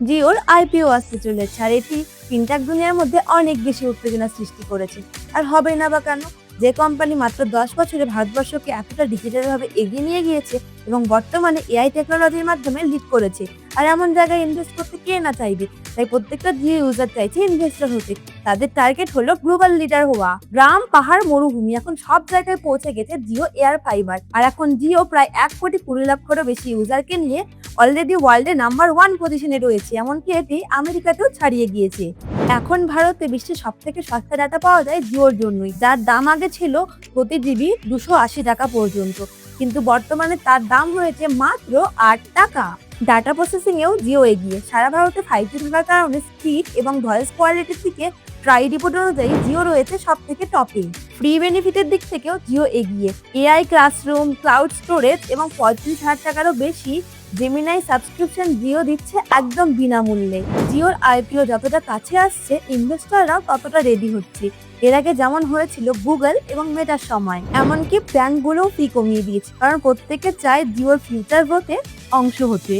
জিওর আইপিও আসতে চলেছে, আর এটি ফিনটেক দুনিয়ার মধ্যে অনেক বেশি উত্তেজনা সৃষ্টি করেছে। আর হবে না বা কেন? যে কোম্পানি মাত্র 10 বছরে ভারতবর্ষকে এতটা ডিজিটাল ভাবে এগিয়ে নিয়ে গিয়েছে এবং বর্তমানে এআই টেকনোলজির মাধ্যমে লিড করেছে, আর এমন জায়গায় ইনভেস্ট করতে কে না চাইবে। তাই প্রত্যেকটা জিও ইউজার চাইছে ইনভেস্টর হতে। তাদের টার্গেট হলো গ্লোবাল লিডার হওয়া। গ্রাম, পাহাড়, মরুভূমি, এখন সব জায়গায় পৌঁছে গেছে জিও এয়ার ফাইবার। আর এখন জিও প্রায় 1,20,00,000-এরও বেশি ইউজারকে নিয়ে অলরেডি ওয়ার্ল্ডে নাম্বার 1 পজিশনে রয়েছে, এমনকি এটি আমেরিকাতেও ছাড়িয়ে গিয়েছে। এখন ভারতে বিশ্বের সব থেকে সস্তা ডাটা পাওয়া যায় জিওর জন্যই, যার দাম আগে ছিল প্রতি জিবি 280 টাকা পর্যন্ত, কিন্তু বর্তমানে তার দাম হয়েছে মাত্র 8 টাকা। ডাটা প্রসেসিং এও জিও এগিয়ে। সারা ভারতে 5G থাকার কারণে স্পিড এবং ভয়েস কোয়ালিটির দিকে ট্রাই রিপোর্ট অনুযায়ী জিও রয়েছে সব থেকে টপে। ফ্রি বেনিফিটের দিক থেকেও জিও এগিয়ে। এআই ক্লাসরুম, ক্লাউড স্টোরেজ এবং 35,000 টাকারও বেশি জেমিনাই সাবস্ক্রিপশন জিও দিচ্ছে একদম বিনামূল্যে। জিওর আইপিও যতটা কাছে আসছে, ইনভেস্টররাও ততটা রেডি হচ্ছে। এর আগে যেমন হয়েছিল গুগল এবং মেটার সময়, এমনকি ব্যাংকগুলোও ফি কমিয়ে দিয়েছে, কারণ প্রত্যেকে চায় জিওর ফিউচার গ্রোথে অংশ হতে।